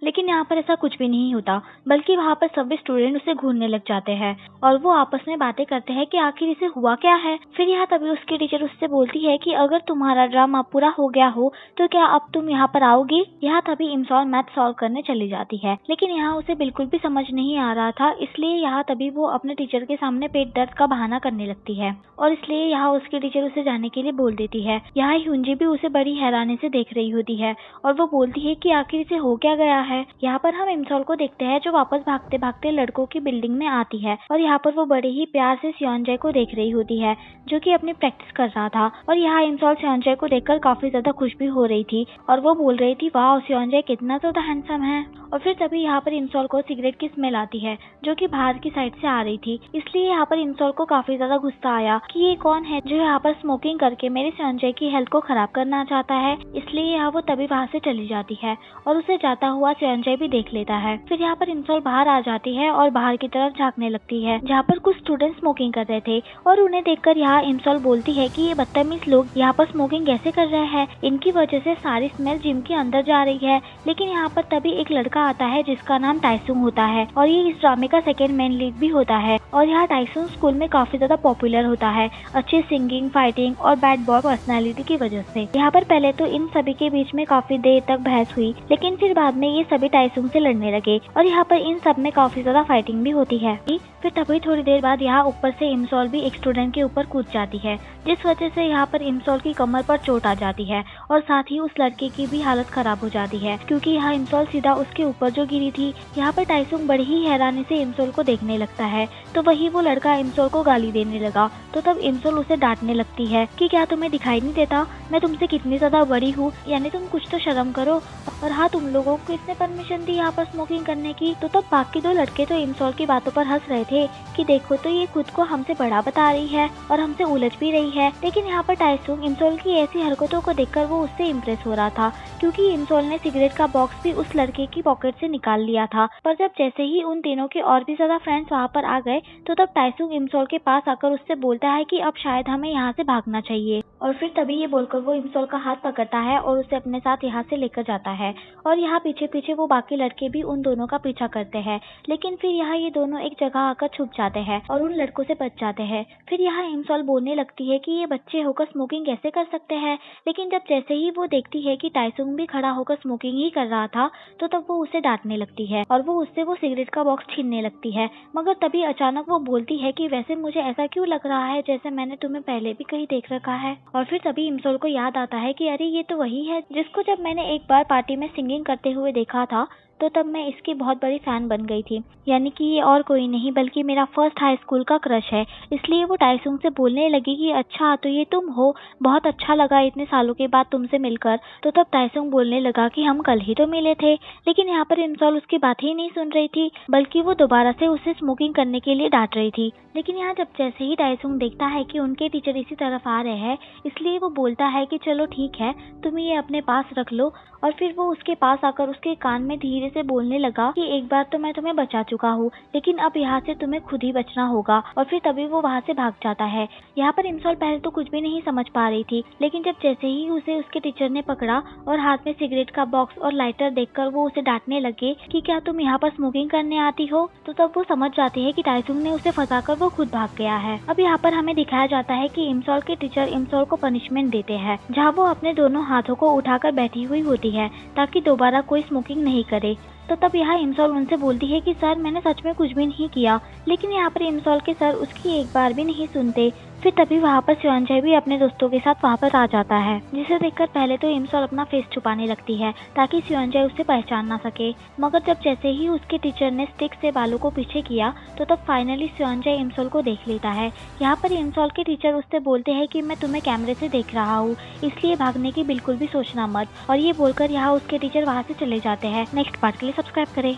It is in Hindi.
लेकिन यहाँ पर ऐसा कुछ भी नहीं होता, बल्कि वहाँ पर सभी स्टूडेंट उसे घूरने लग जाते हैं और वो आपस में बातें करते हैं कि आखिर इसे हुआ क्या है। फिर यहाँ तभी उसकी टीचर उससे बोलती है कि अगर तुम्हारा ड्रामा पूरा हो गया हो तो क्या अब तुम यहाँ पर आओगी। यहाँ तभी इमसॉल मैथ सॉल्व करने चली जाती है, लेकिन यहाँ उसे बिल्कुल भी समझ नहीं आ रहा था, इसलिए यहाँ तभी वो अपने टीचर के सामने पेट दर्द का बहाना करने लगती है और इसलिए यहाँ उसकी टीचर उसे जाने के लिए बोल देती है। यहाँ हुंजी भी उसे बड़ी हैरानी से देख रही होती है और वो बोलती है कि आखिर इसे हो क्या गया है। यहाँ पर हम इमसॉल को देखते हैं जो वापस भागते भागते लड़कों की बिल्डिंग में आती है और यहाँ पर वो बड़े ही प्यार से स्योनजाए को देख रही होती है जो कि अपनी प्रैक्टिस कर रहा था और यहाँ इमसॉल स्योनजाए को देखकर काफी ज्यादा खुश भी हो रही थी और वो बोल रही थी वाह स्योनजाए कितना ज्यादा हैंडसम है। और फिर तभी यहाँ पर इमसॉल को सिगरेट की स्मेल आती है जो कि बाहर की साइड से आ रही थी, इसलिए यहाँ पर इमसॉल को काफी ज्यादा गुस्सा आया कि ये कौन है जो यहाँ पर स्मोकिंग करके मेरे स्योनजाए की हेल्थ को खराब करना चाहता है। इसलिए यहाँ वो तभी वहाँ से चली जाती है और उसे जाता हुआ स्योनजाए भी देख लेता है। फिर यहाँ पर इमसॉल बाहर आ जाती है और बाहर की तरफ झांकने लगती है जहाँ पर कुछ स्टूडेंट स्मोकिंग कर रहे थे और उन्हें देखकर यहाँ इमसॉल बोलती है कि ये बदतमीज लोग यहाँ पर स्मोकिंग कैसे कर रहे हैं, इनकी वजह से सारी स्मेल जिम के अंदर जा रही है। लेकिन यहाँ पर तभी एक लड़का आता है जिसका नाम टाइसुंग होता है और ये इस ड्रामे का सेकेंड मेन लीड भी होता है और यहाँ टाइसुंग स्कूल में काफी ज्यादा पॉपुलर होता है अच्छी सिंगिंग, फाइटिंग और बैड बॉय पर्सनैलिटी की वजह से। यहाँ पर पहले तो इन सभी के बीच में काफी देर तक बहस हुई, लेकिन फिर बाद में ये सभी टाइसुंग से लड़ने लगे और यहाँ पर इन सब में काफी ज्यादा फाइटिंग भी होती है। फिर तभी थोड़ी देर बाद यहाँ ऊपर से इमसॉल भी एक स्टूडेंट के ऊपर कूद जाती है जिस वजह से यहाँ पर इमसॉल की कमर पर चोट आ जाती है और साथ ही उस लड़के की भी हालत खराब हो जाती है क्योंकि यहाँ इमसॉल सीधा उसके ऊपर जो गिरी थी। यहाँ पर टाइसुंग बड़ी ही हैरानी से इमसॉल को देखने लगता है तो वही वो लड़का इमसॉल को गाली देने लगा तो तब इमसॉल उसे डांटने लगती है कि क्या तुम्हें दिखाई नहीं देता मैं तुमसे कितनी ज्यादा बड़ी हूँ, यानी तुम कुछ तो शर्म करो। और हाँ, तुम लोगों को किसने परमिशन दी यहाँ पर स्मोकिंग करने की। तो तब बाकी दो लड़के तो इमसॉल की बातों पर हंस रहे थे कि देखो तो ये खुद को हमसे बड़ा बता रही है और हमसे उलझ भी रही है। लेकिन यहाँ पर टाइसुंग इमसॉल की ऐसी हरकतों को देखकर वो उससे इम्प्रेस हो रहा था क्योंकि इमसॉल ने सिगरेट का बॉक्स भी उस लड़के की पॉकेट से निकाल लिया था। पर जब जैसे ही उन तीनों के और भी ज्यादा फ्रेंड्स वहाँ पर आ गए तो तब टाइसुंग इमसॉल के पास आकर उससे बोलता है कि अब शायद हमें यहाँ से भागना चाहिए और फिर तभी ये बोलकर वो इमसॉल का हाथ पकड़ता है और उसे अपने साथ यहाँ से लेकर जाता है और यहाँ पीछे पीछे वो बाकी लड़के भी उन दोनों का पीछा करते हैं। लेकिन फिर यहाँ ये दोनों एक जगह आकर छुप जाते हैं और उन लड़कों से बच जाते हैं। फिर यहाँ इमसॉल बोलने लगती है कि ये बच्चे होकर स्मोकिंग कैसे कर सकते हैं, लेकिन जब जैसे ही वो देखती है कि टाइसुंग भी खड़ा होकर स्मोकिंग ही कर रहा था तो तब वो उसे डांटने लगती है और वो उससे वो सिगरेट का बॉक्स छीनने लगती है। मगर तभी अचानक वो बोलती है कि वैसे मुझे ऐसा क्यों लग रहा है जैसे मैंने तुम्हें पहले भी कहीं देख रखा है। और फिर तभी इमसॉल को याद आता है कि अरे ये तो वही है जिसको जब मैंने एक बार पार्टी में सिंगिंग करते हुए देखा था तो तब मैं इसकी बहुत बड़ी फैन बन गई थी, यानी कि ये और कोई नहीं बल्कि मेरा फर्स्ट हाई स्कूल का क्रश है। इसलिए वो टाइसुंग से बोलने लगी कि अच्छा तो ये तुम हो, बहुत अच्छा लगा इतने सालों के बाद तुमसे मिलकर। तो तब टाइसुंग बोलने लगा कि हम कल ही तो मिले थे। लेकिन यहाँ पर इमसॉल उसकी बात ही नहीं सुन रही थी बल्कि वो दोबारा से उसे स्मोकिंग करने के लिए डांट रही थी। लेकिन यहाँ जब जैसे ही टाइसुंग देखता है कि उनके टीचर इसी तरफ आ रहे हैं इसलिए वो बोलता है कि चलो ठीक है तुम ये अपने पास रख लो। और फिर वो उसके पास आकर उसके कान में धीरे से बोलने लगा कि एक बार तो मैं तुम्हें बचा चुका हूँ लेकिन अब यहाँ से तुम्हें खुद ही बचना होगा। और फिर तभी वो वहाँ से भाग जाता है। यहाँ पर इमसॉल पहले तो कुछ भी नहीं समझ पा रही थी, लेकिन जब जैसे ही उसे उसके टीचर ने पकड़ा और हाथ में सिगरेट का बॉक्स और लाइटर देखकर वो उसे डांटने लगे कि क्या तुम यहाँ पर स्मोकिंग करने आती हो, तो तब वो समझ जाती है कि टाइसुंग ने उसे फंसाकर वो खुद भाग गया है। अब यहाँ पर हमें दिखाया जाता है कि इमसॉल के टीचर इमसॉल को पनिशमेंट देते हैं जहाँ वो अपने दोनों हाथों को उठाकर बैठी हुई होती है ताकि दोबारा कोई स्मोकिंग नहीं करे। तो तब यहाँ इमसॉल उनसे बोलती है कि सर मैंने सच में कुछ भी नहीं किया। लेकिन यहाँ पर इमसॉल के सर उसकी एक बार भी नहीं सुनते। फिर तभी वहाँ पर स्योनजाए भी अपने दोस्तों के साथ वहाँ पर आ जाता है, जिसे देखकर पहले तो इमसॉल अपना फेस छुपाने लगती है ताकि स्योनजाए उसे पहचान ना सके। मगर जब जैसे ही उसके टीचर ने स्टिक से बालों को पीछे किया तो तब फाइनली स्योनजाए इमसॉल को देख लेता है। यहाँ पर इमसॉल के टीचर उससे बोलते हैं कि मैं तुम्हें कैमरे से देख रहा हूँ, इसलिए भागने की बिल्कुल भी सोचना मत। और ये बोलकर यहाँ उसके टीचर वहाँ से चले जाते हैं। नेक्स्ट पार्ट के लिए सब्सक्राइब करें।